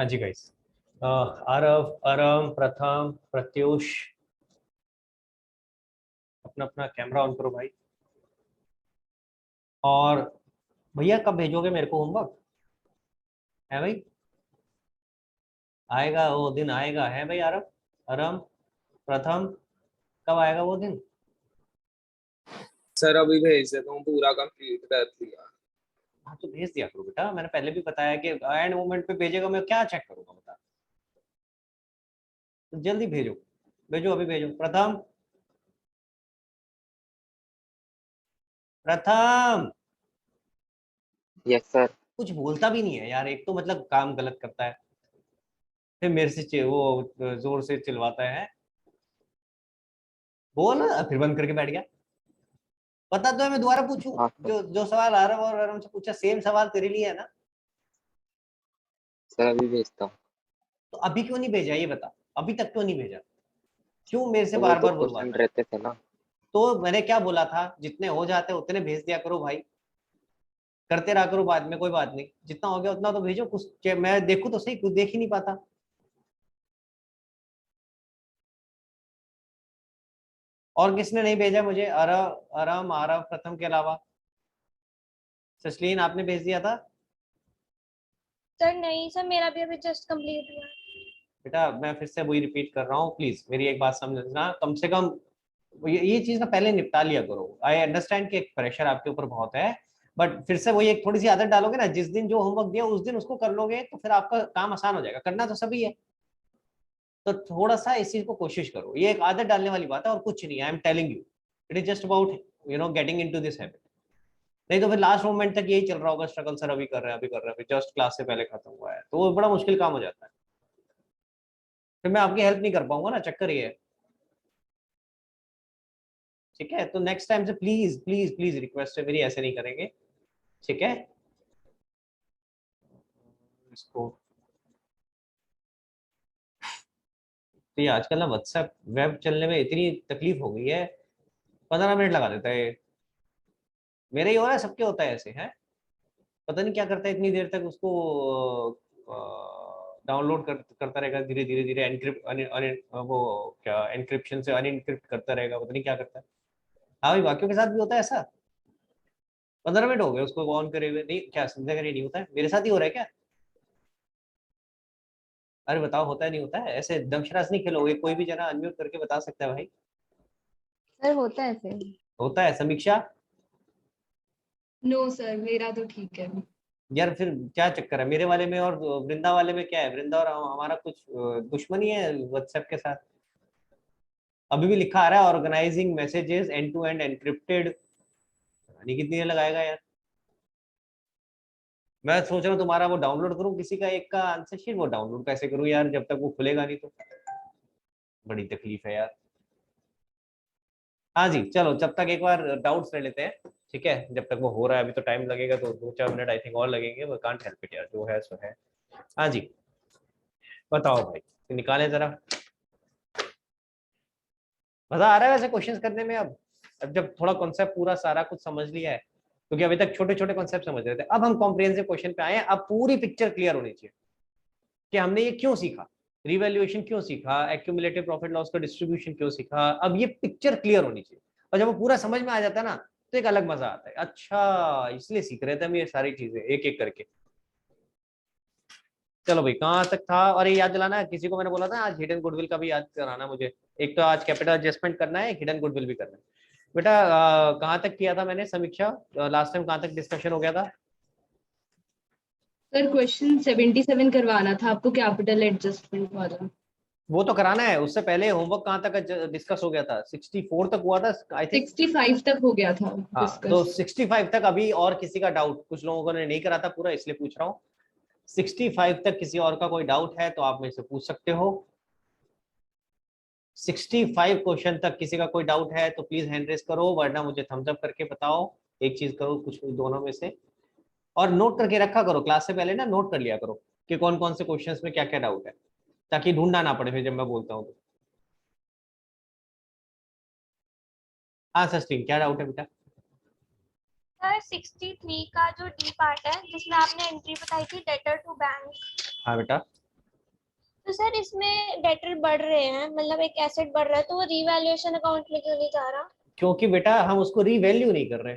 हाँ जी गाइस, आरव, अरम, प्रथम, प्रत्युष, अपना अपना कैमरा ऑन करो भाई। और भैया कब भेजोगे मेरे को होमवर्क? है भाई? आएगा वो दिन, आएगा है भाई? आरव, अरम, प्रथम, कब आएगा वो दिन? सर अभी भेज देता हूँ, पूरा कंप्लीट कर लिया। हाँ तो भेज दिया करो बेटा, मैंने पहले भी बताया कि एंड मोमेंट पे भेजेगा, मैं क्या चेक करूंगा बता। तो जल्दी भेजो, भेजो अभी भेजो। प्रथम, प्रथम। Yes sir. कुछ बोलता भी नहीं है यार, एक तो मतलब काम गलत करता है, फिर मेरे से वो जोर से चिल्लाता है। बोल, फिर बंद करके बैठ गया। पता तो है, मैं दोबारा पूछूं? हाँ सर। जो जो सवाल आरव और अरुण से पूछा, सेम सवाल तेरे लिए है ना? सर अभी भेजता हूँ। तो अभी क्यों नहीं भेजा ये बता, अभी तक क्यों नहीं भेजा? क्यों मेरे से तो वो बार दो बार क्वेश्चन बुलवाना है? रहते थे ना। तो मैंने क्या बोला था, जितने हो जाते उतने भेज दिया करो भाई, करते रहा करो बाद में, कोई बात नहीं, जितना हो गया उतना तो भेजो। कुछ मैं देखूं तो सही, कुछ देख ही नहीं पाता। और किसने नहीं भेजा मुझे? अरव, अरम, आरव, प्रथम के अलावा? सचलीन आपने भेज दिया था? सर नहीं सर, मेरा भी अभी जस्ट कंप्लीट हुआ। बेटा मैं फिर से वही रिपीट कर रहा हूँ, प्लीज मेरी एक बात समझना, कम से कम ये चीज ना पहले निपटा लिया करो। आई अंडरस्टैंड कि एक प्रेशर आपके ऊपर बहुत है, बट फिर से वही एक थोड़ी सी आदत डालोगे ना, जिस दिन जो होमवर्क दिया उस दिन उसको कर लोगे तो फिर आपका काम आसान हो जाएगा। करना तो सभी है, तो थोड़ा सा इस चीज को कोशिश करो। ये एक आदत डालने वाली बात है और कुछ नहीं। I am telling you, it is just about getting into this habit. नहीं तो फिर लास्ट मोमेंट तक यही चल रहा होगा स्ट्रगल, सर अभी कर रहे हैं, अभी कर रहे हैं, अभी जस्ट क्लास से पहले खत्म हुआ है, तो वो बड़ा मुश्किल काम हो जाता है। फिर मैं आपकी हेल्प नहीं कर पाऊंगा ना, चक्कर ये है। ठीक है, तो नेक्स्ट टाइम से प्लीज प्लीज प्लीज रिक्वेस्ट है मेरी, ऐसे नहीं करेंगे। ठीक है, इसको तो ये आजकल ना व्हाट्सएप वेब चलने में इतनी तकलीफ हो गई है, 15 मिनट लगा देता है ये। मेरे ही हो रहा है, सबके होता है ऐसे है। पता नहीं क्या करता है, इतनी देर तक उसको डाउनलोड करता रहेगा, धीरे धीरे धीरे एनक्रिप्ट वो क्या एनक्रिप्शन से अनइनक्रिप्ट करता रहेगा, पता नहीं क्या करता है। हाँ भाई, बाकियों के साथ भी होता है ऐसा। 15 मिनट हो गए उसको ऑन करे हुए, नहीं क्या समझा कर, नहीं होता है मेरे साथ ही हो रहा है क्या? अरे बताओ, होता है नहीं होता है? ऐसे दमशराज नहीं खेलोगे? कोई भी जना अनम्यूट करके बता सकता है भाई। सर होता है ऐसे। होता है? समीक्षा? नो सर, मेरा तो ठीक है। यार फिर क्या चक्कर है मेरे वाले में और वृंदा वाले में? क्या है, वृंदा और हमारा कुछ दुश्मनी है व्हाट्सएप के साथ? अभी भी लिखा आ रहा है organizing messages end to end encrypted. नहीं कितनी देर लगाएगा यार। मैं सोच रहा हूँ तुम्हारा वो डाउनलोड करूँ, किसी का एक का आंसर शीट, वो डाउनलोड कैसे करूँ यार जब तक वो खुलेगा नहीं तो? बड़ी तकलीफ है यार। हाँ जी, चलो जब तक एक बार डाउट्स ले लेते हैं। ठीक है, जब तक वो हो रहा है, अभी तो टाइम लगेगा, तो 2-4 मिनट आई थिंक और लगेंगे, वो कांट हेल्प इट यार, जो है सो है। हाँ जी, बताओ भाई, निकाले जरा। मजा आ रहा है वैसे क्वेश्चंस करने में अब जब थोड़ा कॉन्सेप्ट पूरा सारा कुछ समझ लिया है, क्योंकि अभी तक छोटे छोटे कॉन्सेप्ट समझ रहे थे, अब हम कॉम्प्रिहेंसिव क्वेश्चन पे आए हैं। अब पूरी पिक्चर क्लियर होनी चाहिए कि हमने ये क्यों सीखा, रिवैल्यूएशन क्यों सीखा, एक्यूमुलेटिव प्रॉफिट लॉस का डिस्ट्रीब्यूशन क्यों सीखा। अब ये पिक्चर क्लियर होनी चाहिए, और जब वो पूरा समझ में आ जाता है ना, तो एक अलग मजा आता है। अच्छा, इसलिए सीख रहे थे हम ये सारी चीजें एक एक करके। चलो भाई, कहाँ तक था? और ये याद दिलाना, किसी को मैंने बोला था आज हिडन गुडविल का भी याद कराना मुझे। एक तो आज कैपिटल एडजस्टमेंट करना है, हिडन गुडविल भी करना है। बेटा कहाँ तक किया था मैंने समीक्षा? लास्ट टाइम कहाँ तक डिस्कशन हो गया था? सर क्वेश्चन 77 करवाना था आपको, कैपिटल एडजस्टमेंट वाला। वो तो कराना है, उससे पहले होमवर्क कहाँ तक डिस्कस हो गया था? 64 तक हुआ था आई थिंक। 65 तक हो गया था हाँ तो डिस्कस। 65 तक अभी और किसी का डाउट, कुछ लोगों ने नहीं करा था पूरा, इसलिए पूछ रहा हूँ। 65 तक किसी और का कोई डाउट है तो आप मेरे से पूछ सकते हो। 65 क्वेश्चन तक किसी का कोई डाउट है तो प्लीज हैंड रेस करो, वरना मुझे थम्स अप करके बताओ। एक चीज करो, कुछ दोनों में से। और नोट करके रखा करो, क्लास से पहले ना नोट कर लिया करो कि कौन कौन से क्वेश्चंस में क्या क्या डाउट है, ताकि ढूंढना ना पड़े फिर जब मैं बोलता हूँ तो। हाँ सचिन, क्या डाउट है बेटा? सर 63 का जो डी पार्ट है जिसमें आपने एंट्री बताई थी डेटर टू बैंक, हाँ बेटा। तो सर इसमें डेटर बढ़ रहे हैं, मतलब एक एसेट बढ़ रहा है, तो वो रीवैल्यूएशन अकाउंट में क्यों नहीं जा रहा? क्योंकि बेटा हम उसको रीवैल्यू नहीं कर रहे,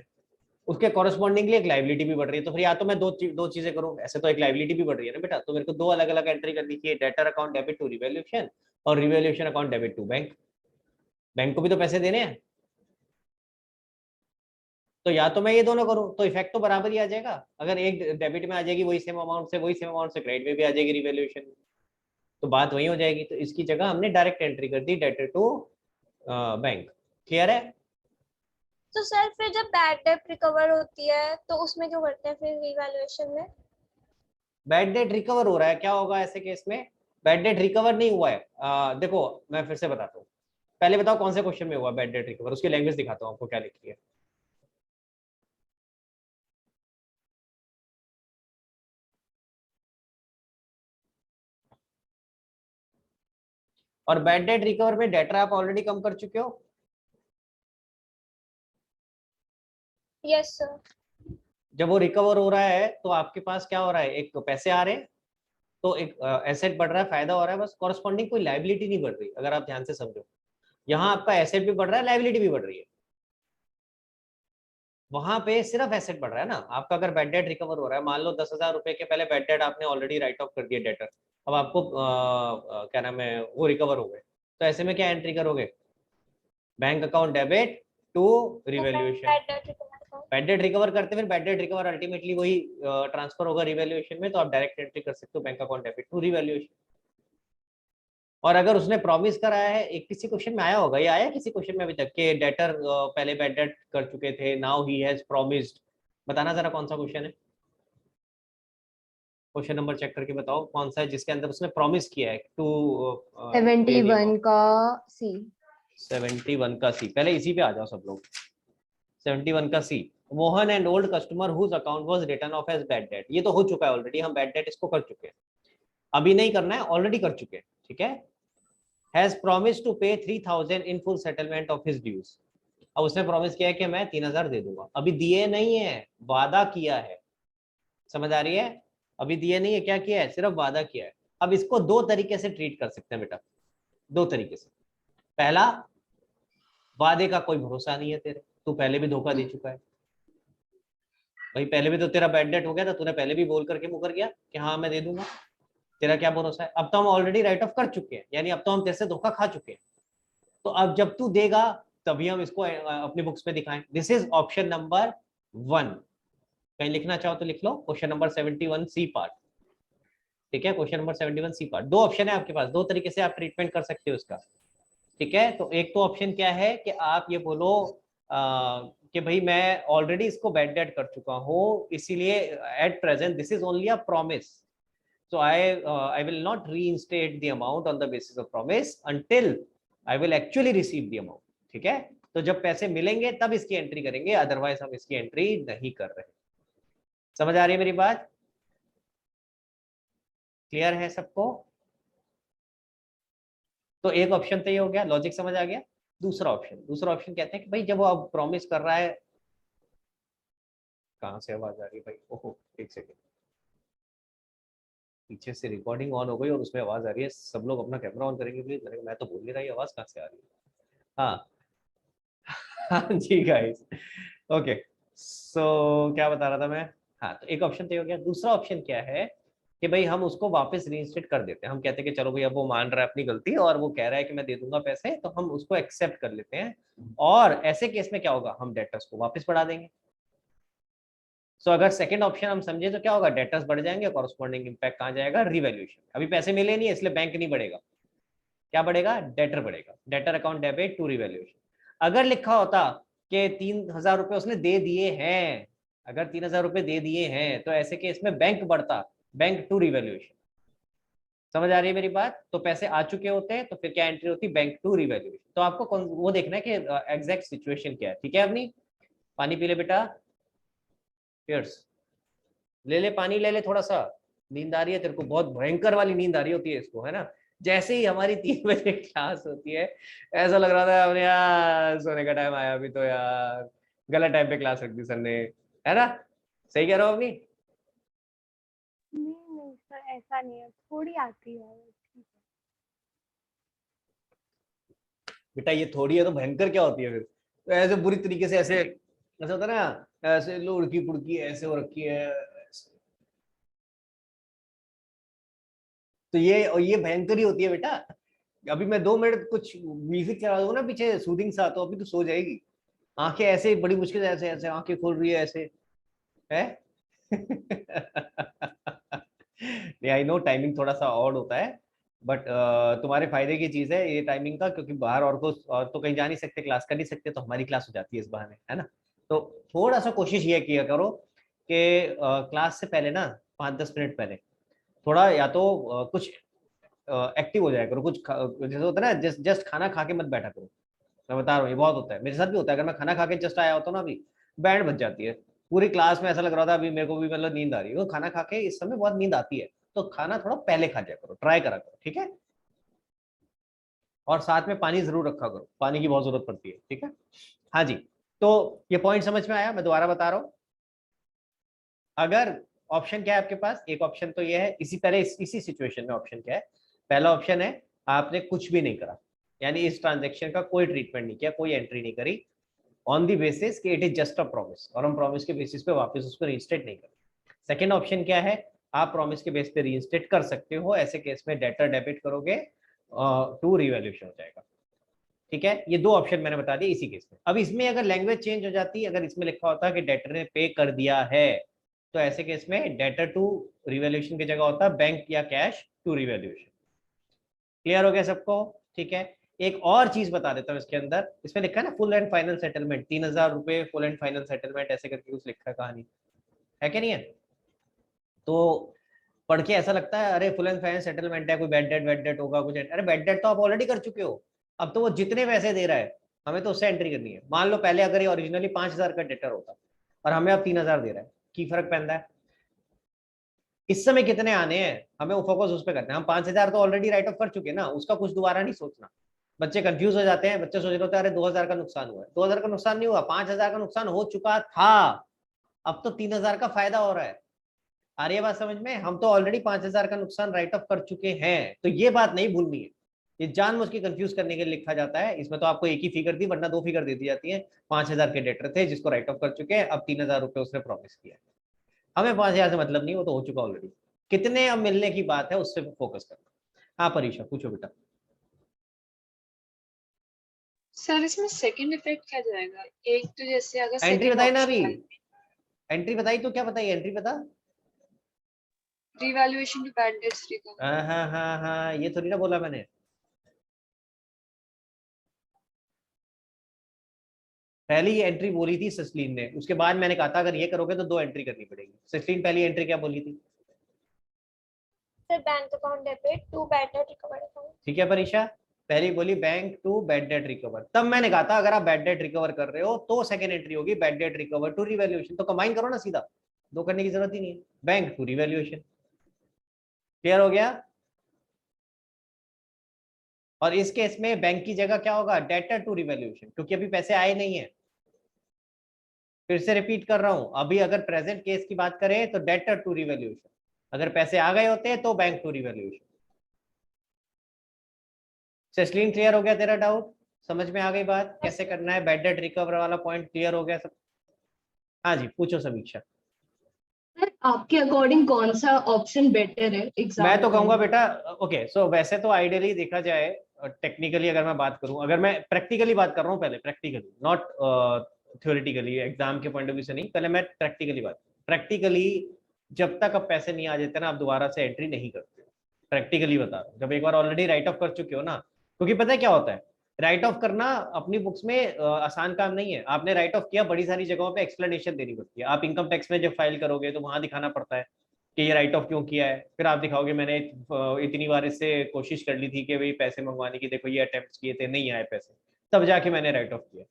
उसके कॉरेस्पॉन्डिंगली एक लाइबिलिटी भी बढ़ रही है। तो फिर या तो मैं दो चीजें करूं, ऐसे तो एक लाइबिलिटी भी बढ़ रही है ना बेटा, तो मेरे को दो अलग अलग एंट्री करनी चाहिए, debtor account debit to revaluation और revaluation account debit to bank. Bank को भी तो पैसे देने हैं, तो या तो मैं ये दोनों करूं तो इफेक्ट तो बराबर ही आ जाएगा। अगर एक डेबिट में आ जाएगी वही सेम अमाउंट से, वही सेम अमाउंट से क्रेडिट में भी आ जाएगी रिवैल्यूएशन में, तो बात वही हो जाएगी। तो इसकी जगह हमने डायरेक्ट एंट्री कर दी डेटर टू बैंक। क्लियर है? तो सर फिर जब बैड डेट रिकवर होती है तो उसमें क्यों करते हैं फिर रीवैल्यूएशन में? बैड डेट रिकवर हो रहा है, क्या होगा ऐसे केस में? बैड डेट रिकवर नहीं हुआ है। देखो मैं फिर से बताता हूँ, पहले बताओ कौन से क्वेश्चन में हुआ बैड डेट रिकवर, उसकी लैंग्वेज दिखाता हूँ आपको क्या लिखी है। और बैड डेट रिकवर में डेटर आप ऑलरेडी कम कर चुके हो। Yes sir. जब वो रिकवर हो रहा है तो आपके पास क्या हो रहा है, एक पैसे आ रहे हैं, तो एक एसेट बढ़ रहा है, फायदा हो रहा है, बस कॉरस्पॉन्डिंग कोई लाइबिलिटी नहीं बढ़ रही। अगर आप ध्यान से समझो, यहाँ आपका एसेट भी बढ़ रहा है, लाइबिलिटी भी बढ़ रही है, वहां पे सिर्फ एसेट बढ़ रहा है ना आपका। अगर बैड डेट रिकवर हो रहा है, मान लो 10,000 रुपए के पहले बैड डेट आपने ऑलरेडी राइट ऑफ कर दिया डेटर, अब आपको क्या नाम है वो रिकवर हो गए, तो ऐसे में क्या एंट्री करोगे? Bank account debit to revaluation. Bad debt recover account. Bad debt recover करते फिर बैड डेट रिकवर अल्टीमेटली वही ट्रांसफर होगा रिवैल्यूएशन में, तो आप डायरेक्ट एंट्री कर सकते हो bank account debit to revaluation. और अगर उसने प्रॉमिस कराया है, एक किसी क्वेश्चन में आया होगा, ये आया किसी क्वेश्चन में अभी तक कि डेटर पहले बैड डेट कर चुके थे, नाउ ही हैज प्रॉमिस्ड, बताना जरा कौन सा क्वेश्चन है, क्वेश्चन नंबर चेक करके बताओ कौन सा है जिसके अंदर उसने प्रॉमिस किया है टू 71 का सी। 71 का सी, पहले इसी पे आ जाओ सब लोग। 71 का C, Mohan and old customer whose account was written off as bad debt, ये तो हो चुका है ऑलरेडी, हम बैड डेट इसको कर चुके हैं, अभी नहीं करना है, ऑलरेडी कर चुके हैं, ठीक है। Has promised to pay 3,000 in full settlement of his dues, अब उसने प्रॉमिस किया है कि मैं 3,000 दे दूंगा, अभी दिए नहीं है, वादा किया है, समझ आ रही है? अभी दिए नहीं है, क्या किया है, सिर्फ वादा किया है। अब इसको दो तरीके से ट्रीट कर सकते हैं बेटा, दो तरीके से। पहला, वादे का कोई भरोसा नहीं है तेरे, तू पहले भी धोखा दे चुका है भाई, पहले भी तो तेरा बैड डेट हो गया था, तूने पहले भी बोल करके मुकर गया कि हाँ मैं दे दूंगा, तेरा क्या भरोसा है? अब तो हम ऑलरेडी राइट ऑफ कर चुके हैं, यानी अब तो हम तेरे से धोखा खा चुके हैं, तो अब जब तू देगा तभी हम इसको अपनी बुक्स पे दिखाएं। दिस इज ऑप्शन नंबर 1, कहीं लिखना चाहो तो लिख लो, क्वेश्चन नंबर 71 सी पार्ट, ठीक है, क्वेश्चन नंबर 71 सी पार्ट। दो ऑप्शन है आपके पास, दो तरीके से आप ट्रीटमेंट कर सकते हो उसका, ठीक है। तो एक तो ऑप्शन क्या है कि आप ये बोलो कि भाई मैं ऑलरेडी इसको बैड डेट कर चुका हूँ, इसीलिए at present this is only a promise, so I will not reinstate the amount on the basis of promise until I will actually receive the amount, ठीक है। तो जब पैसे मिलेंगे तब इसकी एंट्री करेंगे, अदरवाइज हम इसकी एंट्री नहीं कर रहे। समझ आ रही है मेरी बात? क्लियर है सबको? तो एक ऑप्शन तो ये हो गया, लॉजिक समझ आ गया। दूसरा ऑप्शन कहते हैं कि भाई जब वो अब प्रॉमिस कर रहा है, कहाँ से आवाज आ रही है भाई, ओहो एक सेकेंड, पीछे से रिकॉर्डिंग ऑन हो गई और उसमें आवाज आ रही है, सब लोग अपना कैमरा ऑन करेंगे प्लीज, मैं तो बोल नहीं रहा, आवाज कहाँ से आ रही है? हाँ हाँ जी गाइस, ओके, सो क्या बता रहा था मैं? हाँ, तो एक ऑप्शन तो हो गया। दूसरा ऑप्शन क्या है कि भाई हम उसको वापस रीइंस्टेट कर देते हैं, हम कहते हैं कि चलो भाई अब वो मान रहा है अपनी गलती और वो कह रहा है कि मैं दे दूंगा पैसे, तो हम उसको एक्सेप्ट कर लेते हैं, और ऐसे केस में क्या होगा, हम डेटर्स को वापस बढ़ा देंगे। सो अगर सेकंड ऑप्शन हम समझे तो क्या होगा, डेटर्स बढ़ जाएंगे, कॉरस्पॉन्डिंग इंपैक्ट कहाँ जाएगा, रिवैल्यूएशन। अभी पैसे मिले नहीं है इसलिए बैंक नहीं बढ़ेगा, क्या बढ़ेगा, डेटर बढ़ेगा, debtor account debit to revaluation. अगर लिखा होता कि 3,000 रुपए उसने दे दिए हैं, अगर 3,000 रुपए दे दिए हैं, तो ऐसे केस में बैंक बढ़ता, बैंक टू रिवैल्यूएशन। समझ आ रही है मेरी बात? तो पैसे आ चुके होते हैं तो फिर क्या एंट्री होती, बैंक टू रिवैल्यूएशन। तो आपको वो देखना है कि एग्जैक्ट सिचुएशन क्या है, ठीक है। अपनी पानी पी ले बेटा, पियर्स ले ले, पानी ले ले थोड़ा सा, नींद आ रही है तेरे को, बहुत भयंकर वाली नींद आ रही होती है इसको, है ना। जैसे ही हमारी 3 बजे क्लास होती है, ऐसा लग रहा था हमने यार सोने का टाइम आया, अभी तो यार गलत टाइम पे क्लास रख दी सर ने, है ना। सही कह रहा हूँ अपनी? नहीं नहीं सर, ऐसा नहीं है, थोड़ी आती है। ठीक है। बेटा ये थोड़ी है तो भयंकर क्या होती है फिर? तो ऐसे बुरी तरीके से ऐसे ऐसा होता है ना, ऐसे लुढ़की पुड़की ऐसे हो रखी है, तो ये भयंकर ही होती है बेटा। अभी मैं 2 मिनट कुछ म्यूजिक चला दूंगा ना पीछे सूदिंग सा, तो अभी तो सो जाएगी। आंखें ऐसे बड़ी मुश्किल से ऐसे ऐसे आंखें खोल रही है ऐसे है। आई नो टाइमिंग थोड़ा सा ऑड होता है, बट तुम्हारे फायदे की चीज है ये टाइमिंग का, क्योंकि बाहर और तो कहीं जा नहीं सकते, क्लास कर नहीं सकते, तो हमारी क्लास हो जाती है इस बहाने, है ना। तो थोड़ा सा कोशिश ये किया करो कि क्लास से पहले ना 5-10 मिनट पहले थोड़ा या तो कुछ एक्टिव हो जाया करो, कुछ जैसे होता है ना, जस्ट खाना खा के मत बैठा करो। मैं बता रहा हूँ ये बहुत होता है, मेरे साथ भी होता है। अगर मैं खाना खा के जस्ट आया होता हूँ ना, अभी बैंड बज जाती है पूरी क्लास में, ऐसा लग रहा था अभी मेरे को भी मतलब नींद आ रही है। वो खाना खा के इस समय बहुत नींद आती है, तो खाना थोड़ा पहले खा जाया करो, ट्राई करा करो, ठीक है। और साथ में पानी जरूर रखा करो, पानी की बहुत जरूरत पड़ती है, ठीक है। हाँ जी, तो ये पॉइंट समझ में आया? मैं दोबारा बता रहा हूँ। अगर ऑप्शन क्या है आपके पास, एक ऑप्शन तो ये है, इसी सिचुएशन में ऑप्शन क्या है, पहला ऑप्शन है आपने कुछ भी नहीं करा, यानी इस ट्रांजेक्शन का कोई ट्रीटमेंट नहीं किया, कोई एंट्री नहीं करी, ऑन दी बेसिस कि it is just a promise, और हम प्रॉमिस के बेसिस पे वापस उसको रीइंस्टेट नहीं करें। सेकंड ऑप्शन क्या है, आप प्रॉमिस के बेस पे रीइंस्टेट कर सकते हो, ऐसे केस में डेटर डेबिट करोगे टू रिवैल्यूएशन हो जाएगा, ठीक है। ये 2 ऑप्शन मैंने बता दिए इसी केस में। अब इसमें अगर लैंग्वेज चेंज हो जाती, अगर इसमें लिखा होता कि डेटर ने पे कर दिया है, तो ऐसे केस में डेटर टू रिवैल्यूएशन की जगह होता बैंक या कैश टू रिवैल्यूएशन। क्लियर हो गया सबको? ठीक है। एक और चीज बता देता हूँ इसके अंदर, इसमें लिखा है ना फुल एंड फाइनल सेटलमेंट, 3000 रुपए फुल एंड फाइनल सेटलमेंट, ऐसे करके कुछ लिखा है, कहानी है क्या नहीं है? तो पढ़ के ऐसा लगता है अरे फुल एंड फाइनल सेटलमेंट है, कोई बैड डेट होगा कुछ, अरे बैड डेट तो आप ऑलरेडी कर चुके हो। अब तो वो जितने पैसे दे रहा है हमें तो उससे एंट्री करनी है। मान लो पहले अगर ये ओरिजिनली 5000 का डेटर होता और हमें अब 3000 दे रहा है, की फर्क पैदा है? इस समय कितने आने हैं हमें वो फोकस उस पर करना है। हम 5000 तो ऑलरेडी राइट ऑफ कर चुके हैं ना, उसका कुछ दोबारा नहीं सोचना। बच्चे कंफ्यूज हो जाते हैं, बच्चे सोच रहे होते हैं अरे 2000 का नुकसान हुआ है। 2000 का नुकसान नहीं हुआ, 5000 का नुकसान हो चुका था, अब तो 3000 का फायदा हो रहा है। आ रही है बात समझ में? हम तो ऑलरेडी 5000 का नुकसान राइट ऑफ कर चुके हैं, तो ये बात नहीं भूलनी है। ये जानबूझ के कंफ्यूज करने के लिए लिखा जाता है। इसमें तो आपको एक ही फिगर दी, वरना 2 फिगर दे दी जाती है। 5000 के डेटर थे जिसको राइट ऑफ कर चुके हैं, अब 3000 रुपए उसने प्रॉमिस किया। हमें 5000 से मतलब नहीं, वो तो हो चुका ऑलरेडी। कितने अब मिलने की बात है उससे फोकस करना। हाँ परीक्षा पूछो बेटा। सर इसमें सेकंड इफेक्ट क्या जाएगा? एक तो जैसे अगर एंट्री second बताई ना अभी, option एंट्री बताई तो क्या बताई, एंट्री बता। revaluation to bad debts recovery। हाँ हाँ हाँ हाँ, ये थोड़ी ना बोला मैंने। पहली एंट्री बोली थी सस्लीन ने, उसके बाद मैंने कहा था अगर ये करोगे तो 2 एंट्री करनी पड़ेगी। सस्लीन पहली एंट्री क्या बोली थी? Sir bank account debit to bad debt recovered account. ठीक है परीक्षा, पहली बोली bank to bad debt recover. तब मैंने कहा था अगर आप बैड डेट रिकवर कर रहे हो तो सेकंड एंट्री होगी bad debt recover to revaluation. तो कंबाइन करो ना सीधा, 2 करने की जरूरत ही नहीं है, बैंक टू रिवैल्यूएशन। क्लियर हो गया? और इस केस में बैंक की जगह क्या होगा, डेटर टू रिवैल्यूएशन, क्योंकि अभी पैसे आए नहीं है। फिर से रिपीट कर रहा हूं, अभी अगर प्रेजेंट केस की बात करें तो डेटर टू रिवैल्यूएशन, अगर पैसे आ गए होते तो बैंक टू रिवैल्यूएशन। सेस्लीन क्लियर हो गया तेरा डाउट? समझ में आ गई बात कैसे करना है? बैड डेट रिकवर वाला पॉइंट क्लियर हो गया सब? हाँ जी पूछो समीक्षा। सर आपके अकॉर्डिंग कौन सा ऑप्शन बेटर है एग्जाम? मैं तो कहूंगा बेटा, ओके सो वैसे तो आइडियली देखा जाए, टेक्निकली अगर मैं बात करूं, अगर मैं प्रैक्टिकली बात कर रहा हूं, पहले प्रैक्टिकली नॉट थ्योरेटिकली, एग्जाम के पॉइंट ऑफ व्यू से नहीं, पहले मैं प्रैक्टिकली जब तक अब पैसे नहीं आ जाते ना आप दोबारा से एंट्री नहीं करते। प्रैक्टिकली बता रहा हूं, जब एक बार ऑलरेडी राइट ऑफ कर चुके हो ना, क्योंकि पता है क्या होता है, राइट ऑफ करना अपनी बुक्स में आसान काम नहीं है। आपने राइट ऑफ किया, बड़ी सारी जगहों पे एक्सप्लेनेशन देनी पड़ती है। आप इनकम टैक्स में जब फाइल करोगे तो वहां दिखाना पड़ता है कि ये राइट ऑफ क्यों किया है। फिर आप दिखाओगे मैंने इतनी बार इससे कोशिश कर ली थी कि भाई पैसे मंगवाने की, देखो ये अटेम्प्ट किए थे नहीं आए पैसे, तब जाके मैंने राइट ऑफ किया।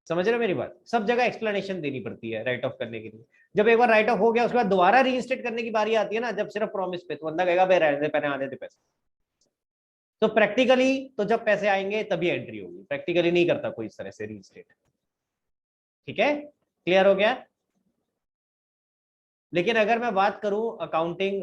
समझ रहे हो मेरी बात? सब जगह एक्सप्लेनेशन देनी पड़ती है राइट ऑफ करने के लिए। जब एक बार राइट ऑफ हो गया उसके बाद दोबारा रीइंस्टेट करने की बारी आती है ना, जब सिर्फ प्रॉमिस पे, तो बंदा कहेगा भाई रहने दे, पहले आने दे पैसे। तो प्रैक्टिकली तो जब पैसे आएंगे तभी एंट्री होगी, प्रैक्टिकली नहीं करता कोई इस तरह से रीइंस्टेट। ठीक है, क्लियर हो गया? लेकिन अगर मैं बात करूं अकाउंटिंग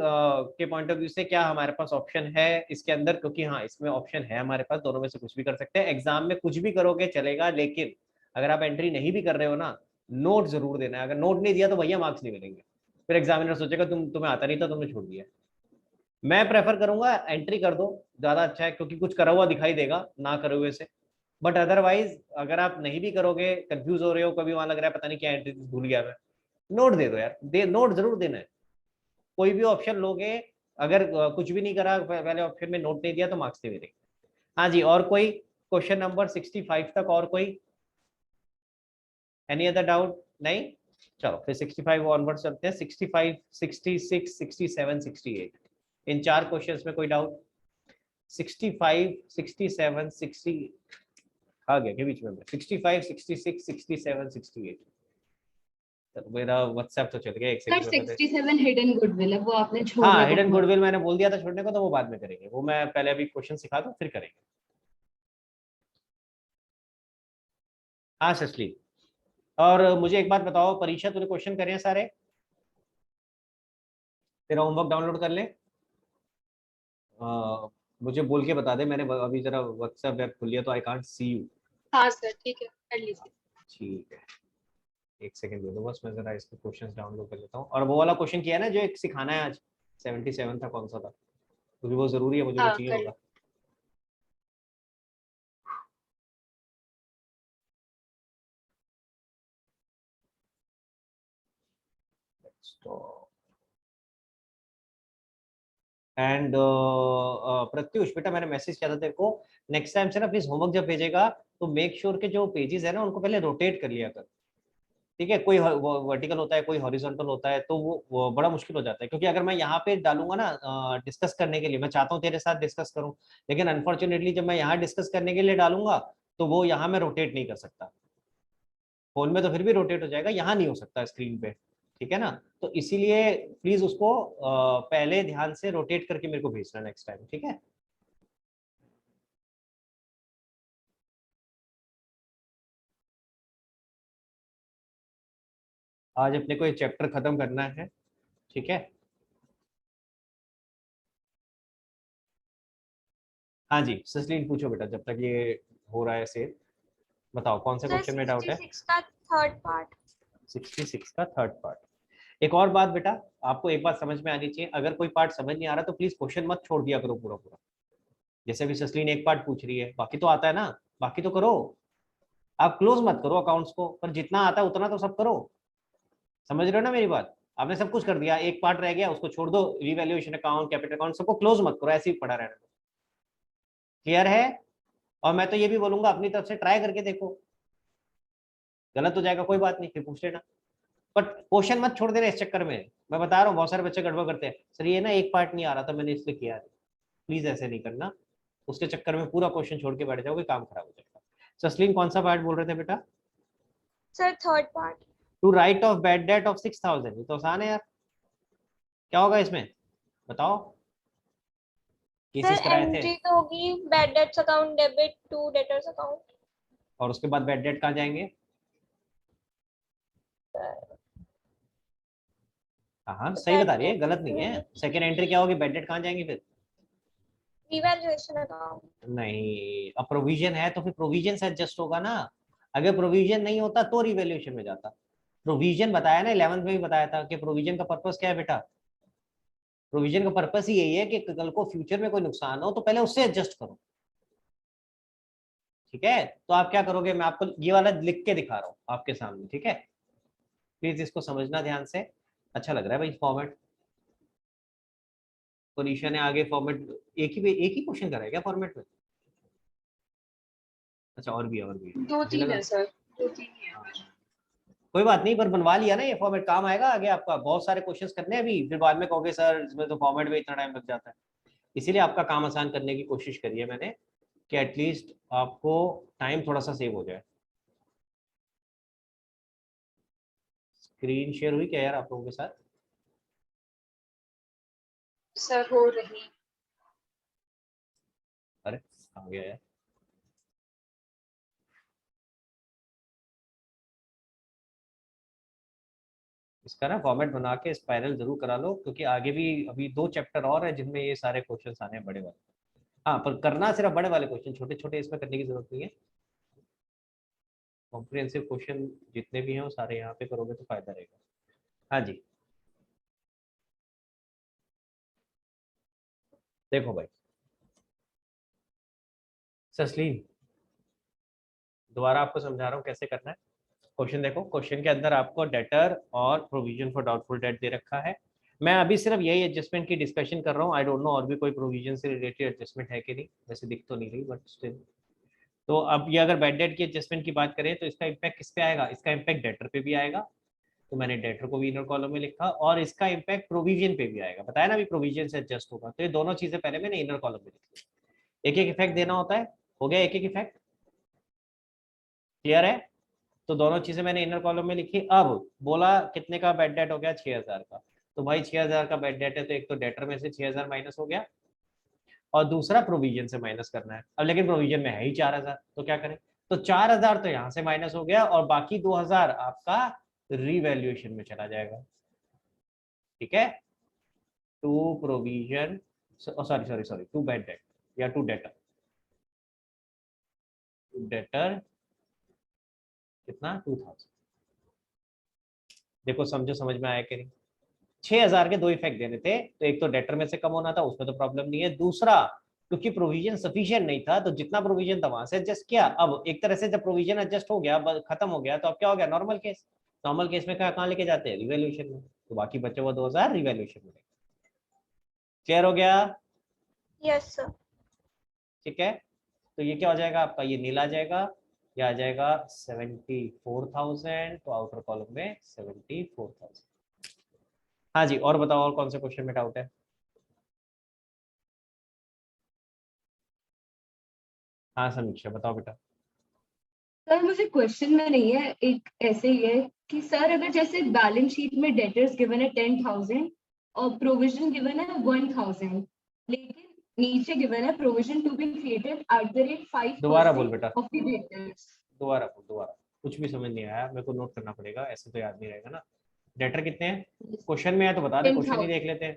के पॉइंट ऑफ व्यू से, क्या हमारे पास ऑप्शन है इसके अंदर? क्योंकि हाँ, इसमें ऑप्शन है हमारे पास, दोनों में से कुछ भी कर सकते हैं। एग्जाम में कुछ भी करोगे चलेगा, लेकिन अगर आप एंट्री नहीं भी कर रहे हो ना, नोट जरूर देना है। अगर नोट नहीं दिया तो भैया मार्क्स नहीं मिलेंगे, फिर एग्जामिनर सोचेगा तुम्हें आता नहीं था, तुमने छोड़ दिया। मैं प्रेफर करूंगा एंट्री कर दो, ज्यादा अच्छा है, क्योंकि कुछ करा हुआ दिखाई देगा ना करे हुए से। बट अदरवाइज अगर आप नहीं भी करोगे, कंफ्यूज हो रहे हो, कभी वहां लग रहा है पता नहीं क्या एंट्री भूल गया मैं, नोट दे दो यार, नोट जरूर देना है। कोई भी ऑप्शन लोगे, अगर कुछ भी नहीं करा, पहले ऑप्शन में नोट नहीं दिया तो मार्क्स नहीं मिलेंगे। हाँ जी, और कोई क्वेश्चन नंबर 65 तक और कोई एनी अदर डाउट? नहीं, चलो फिर 65 ऑनवर्ड चलते हैं। 65, 66, 67, 68, इन 4 क्वेश्चंस में कोई डाउट? 65, 67, 60 आ गया के बीच में? 65, 66, 67, 68। तो मेरा व्हाट्सएप तो चल गया, एक सर सेकंड में। 67 हिडन गुडविल है, वो आपने छोड़ने हाँ, को हिडन बोला। गुडविल मैंने बोल दिया था छोड़ने को, तो वो बाद में करेंगे, वो मैं पहले अभी क्वेश्चन सिखा दूं फिर करेंगे। हाँ सचली, और मुझे एक बात बताओ, परीक्षा तूने क्वेश्चन करे हैं सारे? तेरा होमवर्क डाउनलोड कर ले, मुझे बोल के बता दे। मैंने अभी जरा व्हाट्सएप वेब खुल लिया तो आई कांट सी यू। हाँ सर ठीक है, कर लीजिए। ठीक है, एक सेकंड दे दो बस, मैं जरा इसके क्वेश्चंस डाउनलोड कर लेता हूँ। और वो वाला क्वेश्चन किया है ना जो एक सिखाना है आज, 77 था, कौन सा था? क्योंकि वो जरूरी है, मुझे वो हाँ चाहिए कर होगा। एंड प्रत्युष बेटा, मैंने मैसेज किया था तेरे को, नेक्स्ट टाइम से ना प्लीज होमवर्क जब भेजेगा तो मेक श्योर के जो पेजेस है ना उनको पहले रोटेट कर लिया कर, ठीक है? कोई वर्टिकल होता है, कोई हॉरिजॉन्टल होता है, तो वो बड़ा मुश्किल हो जाता है। क्योंकि अगर मैं यहाँ पे डालूंगा ना डिस्कस करने के लिए, मैं चाहता हूँ तेरे साथ डिस्कस करूँ, लेकिन अनफॉर्चुनेटली जब मैं यहाँ डिस्कस करने के लिए डालूंगा तो वो यहाँ मैं रोटेट नहीं कर सकता। फोन में तो फिर भी रोटेट हो जाएगा, यहाँ नहीं हो सकता स्क्रीन पे, ठीक है ना? तो इसीलिए प्लीज उसको पहले ध्यान से रोटेट करके मेरे को भेजना नेक्स्ट टाइम, ठीक है? आज अपने को ये चैप्टर खत्म करना है, ठीक है? हाँ जी ससलीन, पूछो बेटा जब तक ये हो रहा है सेव। बताओ कौन से सर क्वेश्चन में डाउट है? 66 का थर्ड पार्ट। 66 का थर्ड पार्ट। एक और बात बेटा, आपको एक बात समझ में आनी चाहिए, अगर कोई पार्ट समझ नहीं आ रहा तो प्लीज क्वेश्चन मत छोड़ दिया करो पूरा पूरा। जैसे अभी ससलीन एक पार्ट पूछ रही है, बाकी तो आता है ना, बाकी तो करो। आप क्लोज मत करो अकाउंट्स को, पर जितना आता है उतना तो सब करो। समझ रहे हो ना मेरी बात? आपने सब कुछ कर दिया, एक पार्ट रह गया, उसको छोड़ दो। रिवैल्यूएशन अकाउंट, कैपिटल अकाउंट, सबको क्लोज मत करो, ऐसे ही पड़ा रहने दो। क्लियर है? और मैं तो ये भी बोलूंगा अपनी तरफ से ट्राई करके देखो, गलत हो जाएगा कोई बात नहीं, फिर पूछ लेना। बट क्वेश्चन मत छोड़ देना इस चक्कर में। मैं बता रहा हूँ बहुत सारे बच्चे गड़बड़ करते हैं, सर ये ना एक पार्ट नहीं आ रहा था मैंने इसलिए किया। प्लीज ऐसे नहीं करना, उसके चक्कर में पूरा क्वेश्चन छोड़ के बैठ जाओगे, काम खराब हो जाएगा। ससलीन कौन सा पार्ट बोल रहे थे बेटा? Sir third part. To write off bad debt of 6000, ये तो आसान है यार। क्या होगा इसमें बताओ? केसेस सर कराए थे, एंट्री तो होगी bad debts account debit to debtors account. और उसके बाद बैड डेट कहाँ जाएंगे? हाँ हाँ सही बता रही है, गलत नहीं है। सेकेंड एंट्री क्या होगी, बैड डेट कहाँ जाएंगी फिर? Revaluation account. नहीं, अब प्रोविजन है तो फिर प्रोविजन से एडजस्ट होगा ना। अगर प्रोविजन नहीं होता तो रिवैल्यूएशन में जाता। प्रोविजन बताया ना, 11th में भी बताया था कि प्रोविजन का पर्पस क्या है बेटा। प्रोविजन का पर्पस ही यही है कि कल को फ्यूचर में कोई नुकसान हो तो पहले उससे एडजस्ट करो, ठीक है? तो आप क्या करोगे, मैं आपको ये वाला लिख के दिखा रहा हूँ आपके सामने, ठीक है? प्लीज इसको समझना ध्यान से। अच्छा लग रहा है भाई फॉर्मेट, पोजीशन है आगे, फॉर्मेट एक ही क्वेश्चन करा है क्या फॉर्मेट में? अच्छा और भी है, और भी है। दो मुझे तीन लगा, है सर, दो तीन ही है। कोई बात नहीं, पर बनवा लिया ना ये फॉर्मेट, काम आएगा आगे आपका। बहुत सारे क्वेश्चंस करने हैं अभी, फिर बाद में कहोगे सर इसमें तो फॉर्मेट में इतना टाइम लग जाता है। इसीलिए आपका काम आसान करने की कोशिश करी है मैंने, कि एटलीस्ट आपको टाइम थोड़ा सा सेव हो जाए। स्क्रीन शेयर हुई क्या यार आप लोगों के साथ? सर हो रही। अरे आ गया यार। इसका ना फॉर्मेट बना के स्पाइरल जरूर करा लो, क्योंकि आगे भी अभी 2 चैप्टर और है जिनमें ये सारे क्वेश्चंस आने हैं बड़े वाले। हाँ, पर करना सिर्फ बड़े वाले क्वेश्चन, छोटे छोटे इसमें करने की जरूरत नहीं है। कॉम्प्रिहेंसिव क्वेश्चन जितने भी हैं वो सारे यहाँ पे करोगे तो फायदा रहेगा। हाँ जी, देखो भाई ससलीन, दोबारा आपको समझा रहा हूँ कैसे करना है। क्वेश्चन देखो, क्वेश्चन के अंदर आपको डेटर और प्रोविजन फॉर डाउटफुल डेट दे रखा है। मैं अभी सिर्फ यही एडजस्टमेंट की डिस्कशन कर रहा हूँ। आई डोंट नो और भी कोई प्रोविजन से रिलेटेड एडजस्टमेंट है कि नहीं, वैसे दिख तो नहीं रही बट स्टिल। तो अब ये अगर बैड डेट की एडजस्टमेंट की बात करें तो इसका इम्पैक्ट किस पे आएगा? इसका इम्पैक्ट डेटर पे भी आएगा, तो मैंने डेटर को भी इनर कॉलम में लिखा, और इसका इम्पैक्ट प्रोविजन पे भी आएगा। बताया ना, अभी प्रोविजन से एडजस्ट होगा, तो ये दोनों चीजें पहले मैंने इनर कॉलम में लिखी। एक एक इफेक्ट देना होता है, हो गया एक एक इफेक्ट, क्लियर है? तो दोनों चीजें मैंने इनर कॉलम में लिखी। अब बोला कितने का बैड डेट हो गया? 6000 का। तो भाई 6000 का बैड डेट है, तो एक तो डेटर में से 6000 माइनस हो गया, और दूसरा प्रोविजन से माइनस करना है। अब लेकिन प्रोविजन में है ही 4000, तो क्या करें? तो 4000 तो यहाँ से माइनस हो गया, और बाकी 2000 आपका रिवैल्यूएशन में चला जाएगा। ठीक है, to provision, sorry sorry sorry, to bad debt या टू डेटर, डेटर कितना? 2000। देखो समझो, समझ में आया कि नहीं? 6000 के 2 इफेक्ट देने थे, तो एक तो डेटर में से कम होना था, उसमें तो प्रॉब्लम नहीं है। दूसरा, क्योंकि प्रोविजन सफिशिएंट नहीं था, तो जितना प्रोविजन था वहां से एडजस्ट किया। अब एक तरह से जब प्रोविजन एडजस्ट हो गया, खत्म हो गया, तो अब क्या हो गया? Normal case. नॉर्मल केस में कहाँ लेके जाते हैं? रिवैल्यूएशन में, तो बाकी बचे हुआ 2000 रिवैल्यूएशन में। क्लियर हो गया? Yes sir. ठीक है, तो ये क्या हो जाएगा आपका? ये नीला आ जाएगा, ये आ जाएगा 74,000, तो आउटर कॉलम में 74,000। हाँ जी, और बताओ, और कौन से क्वेश्चन में डाउट है? हाँ समीक्षा, बताओ बेटा। सर मुझे क्वेश्चन में नहीं है, एक ऐसे ही है कि सर अगर जैसे बैलेंस शीट में डेटर्स गिवन है 10,000 और प्रोविजन गिवन है 1,000, लेकिन नीचे गिवन है provision to be created at the rate 5% दोबारा बोल बेटा, ऑफ द डेटर्स। दोबारा बोल, दोबारा। कुछ भी समझ नहीं आया, मेरे को नोट करना पड़ेगा, ऐसे तो याद नहीं रहेगा ना। डेटर कितने हैं? क्वेश्चन में है तो बता दे, क्वेश्चन ही देख लेते हैं।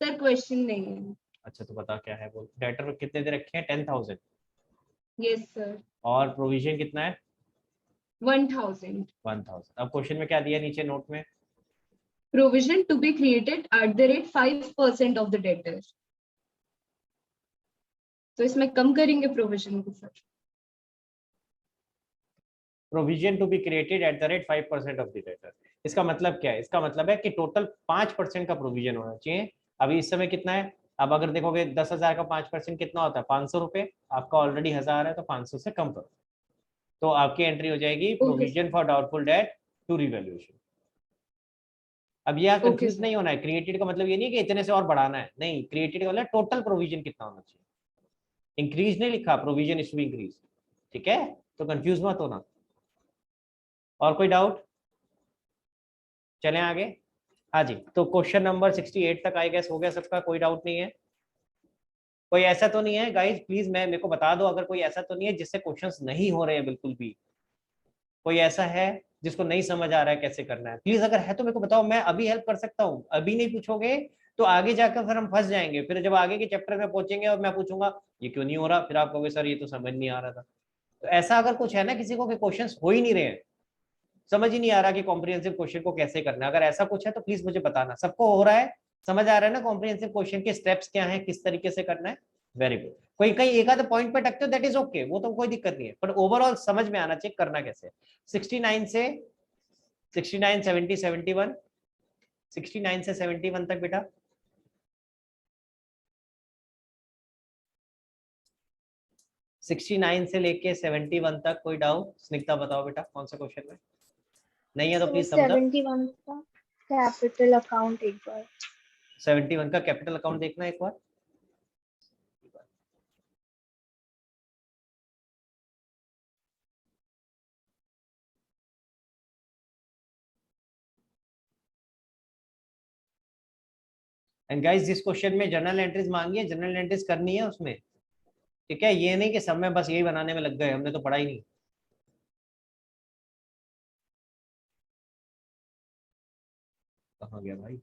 सर क्वेश्चन नहीं है। अच्छा, तो बता क्या है, बोल। डेटर कितने दे रखे हैं? 10,000। Yes sir. और प्रोविजन कितना है? 1,000। 1000। अब क्वेश्चन में क्या दिया नीचे नोट में? Provision to be created at the rate 5% of the debtor. तो इसमें कम करेंगे प्रोविजन को sir. Provision to be created at the rate 5% of the debtor. इसका मतलब क्या है? इसका मतलब है कि टोटल 5% का प्रोविजन होना चाहिए। अभी इस समय कितना है? अब अगर देखोगे 10,000 का 5% कितना होता है? 500 रुपए। आपका ऑलरेडी 1000 है, तो 500 से कम करो, तो आपकी एंट्री हो जाएगी provision for doubtful debt to revaluation. अब यह कंफ्यूज नहीं होना है, क्रिएटेड का मतलब ये नहीं कि इतने से और बढ़ाना है, नहीं, क्रिएटेड का मतलब टोटल प्रोविजन कितना होना चाहिए। इंक्रीज नहीं लिखा, provision is to be increase. ठीक है, तो कंफ्यूज मत होना। और कोई डाउट? चलें आगे। हाँ जी, तो क्वेश्चन नंबर 68 तक आई गेस हो गया सबका, कोई डाउट नहीं है? कोई ऐसा तो नहीं है गाइस, प्लीज मैं मेरे को बता दो अगर कोई ऐसा तो नहीं है जिससे क्वेश्चंस नहीं हो रहे हैं बिल्कुल भी। कोई ऐसा है जिसको नहीं समझ आ रहा है कैसे करना है? प्लीज अगर है तो मेरे को बताओ, मैं अभी हेल्प कर सकता हूँ। अभी नहीं पूछोगे तो आगे जाकर फिर हम फंस जाएंगे, फिर जब आगे के चैप्टर में पहुंचेंगे और मैं पूछूंगा ये क्यों नहीं हो रहा, फिर आप कहोगे सर ये तो समझ नहीं आ रहा था। तो ऐसा अगर कुछ है ना किसी को कि क्वेश्चंस हो ही नहीं रहे हैं, समझ ही नहीं आ रहा कि कॉम्प्रिहेंसिव क्वेश्चन को कैसे करना है, अगर ऐसा कुछ है तो प्लीज मुझे बताना। सबको हो रहा है, समझ आ रहा है ना कॉम्प्रिहेंसिव क्वेश्चन के स्टेप्स क्या है, किस तरीके से करना है? Very good. कोई कहीं एक आध पॉइंट पे टकते हो दैट इज ओके, वो तो कोई दिक्कत नहीं है, पर ओवरऑल समझ में आना चाहिए करना कैसे। 69 से 69 70 71, 69 से 71 तक बेटा। सिक्सटी 69 से लेके 71 तक कोई डाउट? स्निग्धा बताओ बेटा कौन सा क्वेश्चन में नहीं है तो प्लीज समझो। 71 का कैपिटल अकाउंट एक बार। 71 का कैपिटल अकाउंट देखना एक बार। एंड गाइस जिस क्वेश्चन में जर्नल एंट्रीज मांगी है, जर्नल एंट्रीज करनी है उसमें। ठीक है, ये नहीं कि सब में बस यही बनाने में लग गए, हमने तो पढ़ा ही नहीं। कहाँ गया भाई,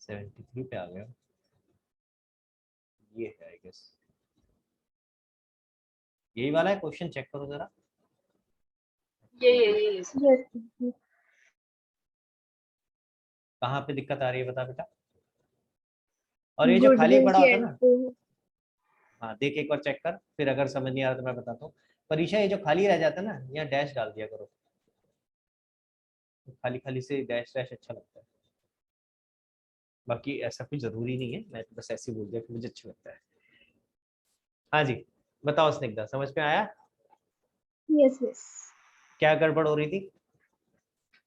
73 पे आ गया, ये है आई गेस, यही वाला है क्वेश्चन, चेक करो जरा। ये सर। Yes. कहाँ पे दिक्कत आ रही है बता बेटा। और ये जो खाली Goodwill पड़ा की होता है ना, entry. हाँ देख एक बार चेक कर, फिर अगर समझ नहीं आ रहा तो मैं बताता हूँ। परीक्षा ये जो खाली रह जाता है ना, यहाँ डैश डाल दिया करो, खाली खाली से डैश डैश अच्छा लगता है, बाकी ऐसा कुछ जरूरी नहीं है, मैं तो बस ऐसे ही बोल दिया कि मुझे अच्छा लगता है। हाँ जी बताओ स्निग्धा, समझ में आया Yes, yes. क्या गड़बड़ हो रही थी?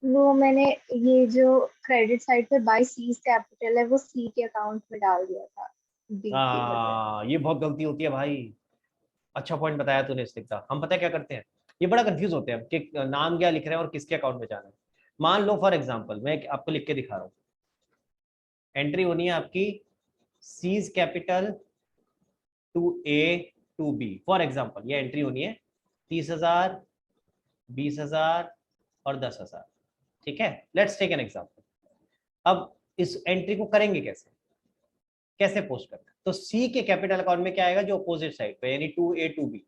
वो मैंने ये जो क्रेडिट साइड पे बाय सीज कैपिटल है वो सी के अकाउंट में डाल दिया था, बी की बजाय। ये बहुत गलती होती है भाई, अच्छा पॉइंट बताया तूने स्निग्धा। हम पता है क्या करते हैं, ये बड़ा कंफ्यूज होते हैं कि नाम क्या लिख रहे हैं और किसके अकाउंट में जाना है। मान लो फॉर एग्जांपल मैं आपको लिख के दिखा रहा हूँ, एंट्री होनी है आपकी C's capital to A to B, for example ये एंट्री होनी है 30,000, 20,000 और 10,000, ठीक है। Let's take an example. अब इस एंट्री को करेंगे कैसे, कैसे पोस्ट करना है? तो सी के कैपिटल अकाउंट में क्या आएगा, जो अपोजिट साइड पे, यानी 2A to B,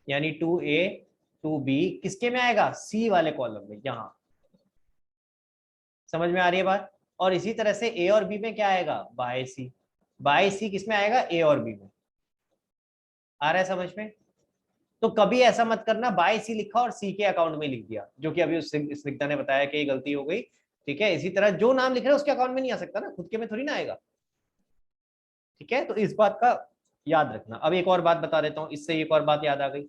यानी 2A to B किसके में आएगा, सी वाले कॉलम में, यहां समझ में आ रही है बात। और इसी तरह से ए और बी में क्या आएगा, बाय सी, बाय सी किस में आएगा, ए और बी में। आ रहा है समझ में? तो कभी ऐसा मत करना बाय सी लिखा और सी के अकाउंट में लिख दिया, जो कि अभी उस स्निग्धा ने बताया कि ये गलती हो गई, ठीक है। इसी तरह जो नाम लिख रहे हैं उसके अकाउंट में नहीं आ सकता ना, खुद के में थोड़ी ना आएगा, ठीक है। तो इस बात का याद रखना। अब एक और बात बता देता हूँ, इससे एक और बात याद आ गई,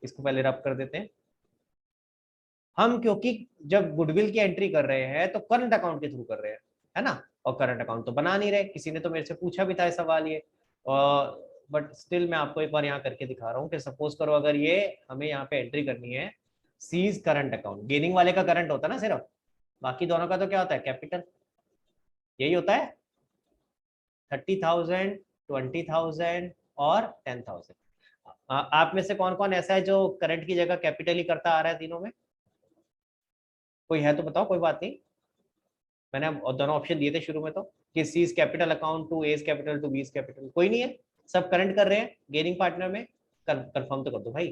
इसको पहले रब कर देते हैं हम, क्योंकि जब गुडविल की एंट्री कर रहे हैं तो करंट अकाउंट के थ्रू कर रहे हैं, है ना, और करंट अकाउंट तो बना नहीं रहे। किसी ने तो मेरे से पूछा भी था सवाल ये, बट स्टिल मैं आपको एक बार यहाँ करके दिखा रहा हूँ कि सपोज करो अगर ये हमें यहाँ पे एंट्री करनी है, सीज करंट अकाउंट, गेनिंग वाले का करंट होता है ना सिर्फ, बाकी दोनों का तो क्या होता है, कैपिटल, यही होता है 30,000, 20,000 और 10,000। आप में से कौन कौन ऐसा है जो करंट की जगह कैपिटल ही करता आ रहा है तीनों में? कोई है तो बताओ, कोई बात नहीं, मैंने दोनों ऑप्शन दिए थे शुरू में तो, कि C's capital account to A's capital to B's capital, कोई नहीं है, सब करंट कर रहे हैं गेनिंग पार्टनर में। कंफर्म तो कर दो भाई,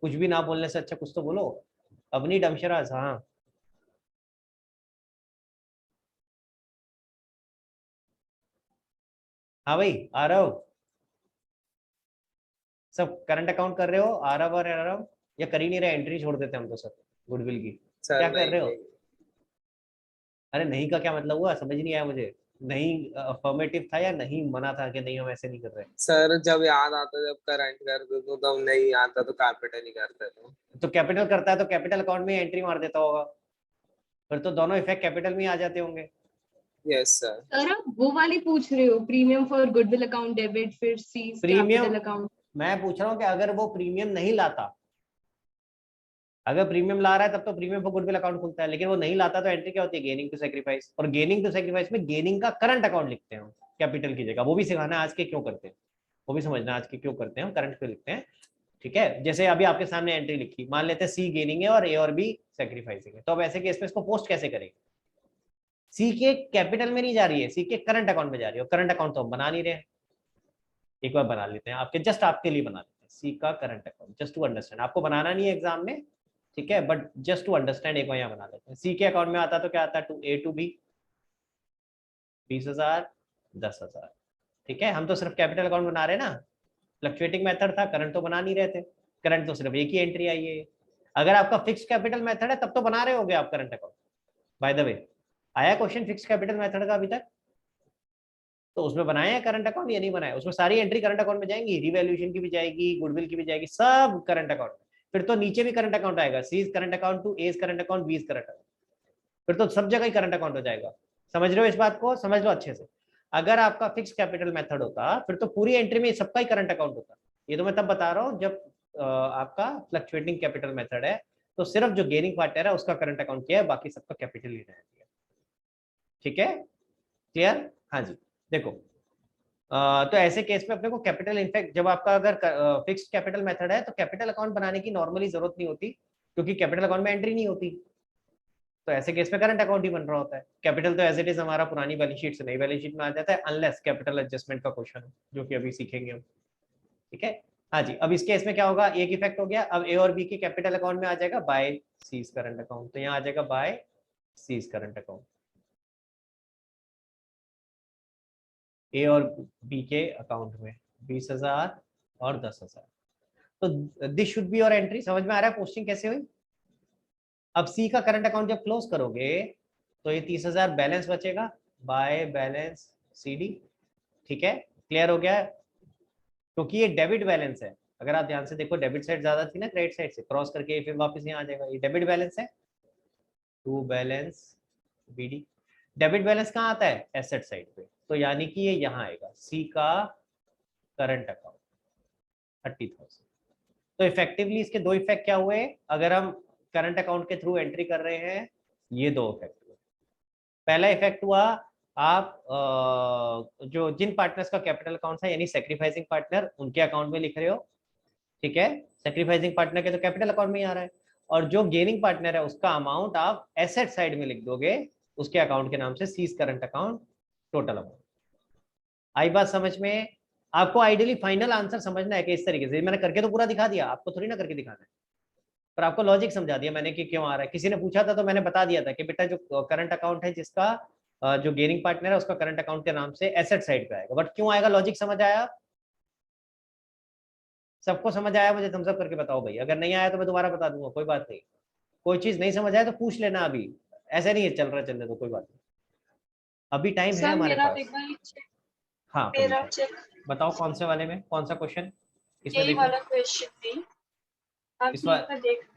कुछ भी ना बोलने से अच्छा कुछ तो बोलो। अवनी डमशराज, हाँ हाँ भाई आरव, सब करंट अकाउंट कर रहे हो, आरव और आरव, या कर ही नहीं रहे, एंट्री छोड़ देते हम तो सब गुडविल की, सर क्या कर नहीं रहे हो? नहीं। अरे नहीं का क्या मतलब हुआ, समझ नहीं आया मुझे। नहीं अफर्मेटिव था या नहीं मना था कि नहीं हम ऐसे नहीं कर रहे? सर जब याद आता जब करंट करते तो तब नहीं आता तो कैपिटल ही करते थे। तो कैपिटल करता है तो कैपिटल अकाउंट में एंट्री मार देता होगा, फिर तो दोनों इफेक्ट कैपिटल में ही आ जाते होंगे। Yes sir. सर आप वो वाली पूछ रहे हो, premium for goodwill account debit फिर सीज प्रीमियम कैपिटल अकाउंट? मैं पूछ रहा हूँ कि अगर वो प्रीमियम नहीं लाता, अगर प्रीमियम ला रहा है तब तो प्रीमियम फॉर गुडविल अकाउंट खुलता है, लेकिन वो नहीं लाता तो एंट्री क्या होती है, गेनिंग टू सेक्रीफाइस। और गेनिंग टू सेक्रीफाइस में गेनिंग का करंट अकाउंट लिखते हैं कैपिटल की जगह, वो भी सिखाना है आज के क्यों करते हैं, वो भी समझना आज के क्यों करते हैं, हम करंट पे लिखते हैं, ठीक है। जैसे अभी आपके सामने एंट्री लिखी, मान लेते हैं सी गेनिंग है और ए और बी सेक्रीफाइसिंग है, तो अब ऐसे केस में इसको पोस्ट कैसे करेंगे, सी के कैपिटल में नहीं जा रही है, सी के करंट अकाउंट में जा रही है, और करंट अकाउंट तो हम बना नहीं रहे हैं। एक बार बना लेते हैं आपके, जस्ट आपके लिए बना लेते हैं सी का current account, just to understand, आपको बनाना नहीं है एग्जाम में, ठीक है, बट जस्ट टू अंडरस्टैंड एक बार यहाँ बना लेते हैं। सी के अकाउंट में आता तो क्या आता है, टू ए टू बी, 20,000, 10,000, ठीक है। हम तो सिर्फ कैपिटल अकाउंट बना रहे हैं ना, फ्लक्चुएटिंग मेथड था, करंट तो बना नहीं रहे थे, करंट तो सिर्फ एक ही एंट्री आई है। अगर आपका फिक्स कैपिटल मेथड है तब तो बना रहे होगे आप current account. By the way आया क्वेश्चन फिक्स कैपिटल मेथड का अभी तक? तो उसमें बनाया है करंट अकाउंट या नहीं बनाया? उसमें सारी एंट्री करंट अकाउंट में जाएंगी, रिवैल्यूएशन की भी जाएगी, गुडविल की भी जाएगी, सब करंट अकाउंट में। फिर तो नीचे भी करंट अकाउंट आएगा, C's current account to A's current account, B's current account, फिर तो सब जगह ही करंट अकाउंट हो जाएगा। समझ रहे हो इस बात को, समझ लो अच्छे से। अगर आपका फिक्स कैपिटल मेथड होता फिर तो पूरी एंट्री में सबका ही करंट अकाउंट होता। ये तो मैं तब बता रहा हूँ जब आपका फ्लक्चुएटिंग कैपिटल मेथड है, तो सिर्फ जो गेनिंग पार्टनर है उसका करंट अकाउंट किया है, बाकी सबका कैपिटल ही रह दिया, ठीक है, क्लियर? हाँ जी देखो, तो ऐसे केस में अपने को कैपिटल, इनफैक्ट जब आपका अगर फिक्स्ड कैपिटल मेथड है तो कैपिटल अकाउंट बनाने की नॉर्मली जरूरत नहीं होती, क्योंकि कैपिटल अकाउंट में एंट्री नहीं होती। तो ऐसे केस में करंट अकाउंट ही बन रहा होता है। कैपिटल तो एज इट इज हमारा पुरानी बैलेंस शीट से नई बैलेंस शीट में आ जाता है, अनलेस कैपिटल एडजस्टमेंट का क्वेश्चन हो, जो कि अभी सीखेंगे हम। ठीक है, हाँ जी। अब इस केस में क्या होगा, एक इफेक्ट हो गया, अब ए और बी के कैपिटल अकाउंट में आ जाएगा बाय सीज करंट अकाउंट, तो यहाँ आ जाएगा बाय सीज करंट अकाउंट, ए और बी के अकाउंट में 20,000 और 10,000। तो this should be your entry. समझ में आ रहा है पोस्टिंग कैसे हुई? अब सी का करंट अकाउंट जब क्लोज करोगे तो ये 30,000 बैलेंस बचेगा बाय बैलेंस सीडी। ठीक है, क्लियर हो गया? क्योंकि ये डेबिट बैलेंस है, अगर आप ध्यान से देखो डेबिट साइड ज्यादा थी ना क्रेडिट साइड से, क्रॉस करके फिर वापस यहाँ आ जाएगा। ये डेबिट बैलेंस है, to balance BD. Debit balance कहाँ आता है? एसेट साइड पे, तो यानी कि ये यहाँ आएगा सी का करंट अकाउंट 30,000। तो इफेक्टिवली इसके दो इफेक्ट क्या हुए, अगर हम करंट अकाउंट के थ्रू एंट्री कर रहे हैं, ये दो इफेक्ट हुए। पहला इफेक्ट हुआ, आप जो जिन पार्टनर्स का कैपिटल अकाउंट है यानी सेक्रीफाइसिंग पार्टनर, उनके अकाउंट में लिख रहे हो। ठीक है, सेक्रीफाइसिंग पार्टनर के तो कैपिटल अकाउंट में ही आ रहा है, और जो गेनिंग पार्टनर है उसका अमाउंट आप एसेट साइड में लिख दोगे, उसके अकाउंट के नाम से सीज करंट अकाउंट टोटल अमाउंट। आई बात समझ में? आपको आइडियली फाइनल आंसर समझना है कि इस तरीके से, मैंने करके तो पूरा दिखा दिया, आपको थोड़ी ना करके दिखाना है, पर आपको लॉजिक समझा दिया मैंने कि क्यों आ रहा है। किसी ने पूछा था तो मैंने बता दिया था कि बेटा जो करंट अकाउंट है जिसका जो गेनिंग पार्टनर है उसका करंट अकाउंट के नाम से एसेट साइड पे आएगा। बट क्यों आएगा, लॉजिक समझ आया? सबको समझ आया? मुझे थम्स अप करके बताओ भाई, अगर नहीं आया तो मैं दोबारा बता दूंगा, कोई बात नहीं। कोई चीज नहीं समझ आया तो पूछ लेना, अभी ऐसे नहीं है चल रहा, चलने तो कोई बात नहीं, अभी टाइम है सर हमारे मेरा पास। एक बार check- हाँ मेरा परीक्षा, चेक बताओ कौन से वाले में, कौन सा क्वेश्चन? इसमें यही देखो, वाला क्वेश्चन नहीं, आप इस यहीं पर देख।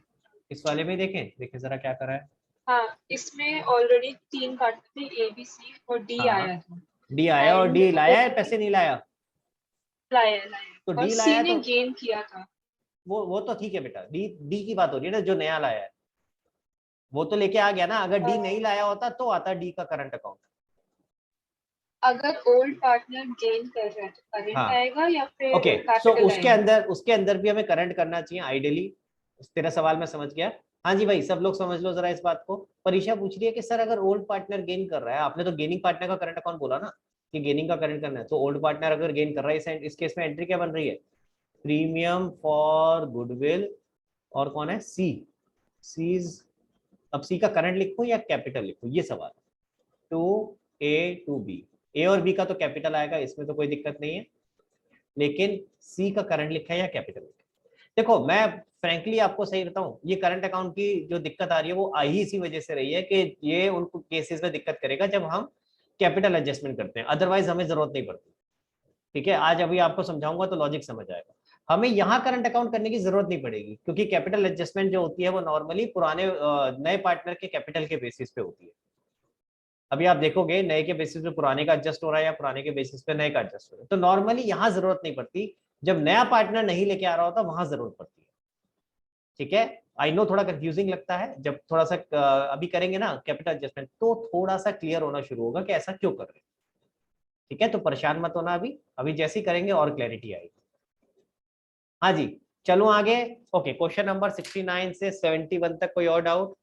इस वाले में देखें, देखें जरा क्या करा है। हाँ, इसमें ऑलरेडी 3 पार्टनर थे, ए बी सी और डी हाँ आया था। डी आया, और डी And लाया है, पैसे नहीं लाया? लाया तो और डी सी लाया ने तो गेन किया था। वो तो ठीक है बेटा, डी डी की बात हो रही है ना, जो नया लाया है वो तो लेके आ गया ना। अगर डी नहीं लाया होता तो आता डी का करंट अकाउंट। अगर ओल्ड पार्टनर गेन कर रहा है तो करंट हाँ। आएगा या फिर ओके, सो कैपिटल उसके अंदर भी हमें करंट करना चाहिए आइडियली। तेरा सवाल मैं समझ गया। हाँ जी भाई, सब लोग समझ लो जरा इस बात को। परीक्षा पूछ रही है कि सर अगर ओल्ड पार्टनर गेन कर रहा है, आपने तो गेनिंग पार्टनर का करंट अकाउंट बोला ना कि गेनिंग का करंट करना है, तो ओल्ड पार्टनर अगर गेन कर रहा है इस केस में एंट्री क्या बन रही है? प्रीमियम फॉर गुडविल, और कौन है? सी। सीज। अब सी का करंट लिखूं या कैपिटल लिखूं, ये सवाल। टू ए टू बी, ए और बी का तो कैपिटल आएगा, इसमें तो कोई दिक्कत नहीं है, लेकिन सी का करंट लिखा है या कैपिटल लिखा है? देखो मैं फ्रैंकली आपको सही बताऊं, ये करंट अकाउंट की जो दिक्कत आ रही है वो आई ही इसी वजह से रही है कि ये उनको केसेस में दिक्कत करेगा जब हम कैपिटल एडजस्टमेंट करते हैं, अदरवाइज हमें जरूरत नहीं पड़ती। ठीक है, आज अभी आपको समझाऊंगा तो लॉजिक समझ आएगा। हमें यहाँ करंट अकाउंट करने की जरूरत नहीं पड़ेगी, क्योंकि कैपिटल एडजस्टमेंट जो होती है वो नॉर्मली पुराने नए पार्टनर के कैपिटल के बेसिस पे होती है। अभी आप देखोगे नए के बेसिस पे पुराने का एडजस्ट हो रहा है या पुराने के बेसिस पे नए का एडजस्ट हो रहा है, तो नॉर्मली यहाँ जरूरत नहीं पड़ती। जब नया पार्टनर नहीं लेके आ रहा होता वहां जरूरत पड़ती है। ठीक है, आई नो थोड़ा कंफ्यूजिंग लगता है, जब थोड़ा सा अभी करेंगे ना कैपिटल एडजस्टमेंट तो थोड़ा सा क्लियर होना शुरू होगा कि ऐसा क्यों कर रहे हैं। ठीक है, तो परेशान मत होना, अभी जैसे ही करेंगे और क्लैरिटी आएगी। हाँ जी, चलो आगे। ओके, क्वेश्चन नंबर 69 से 71 तक कोई और डाउट?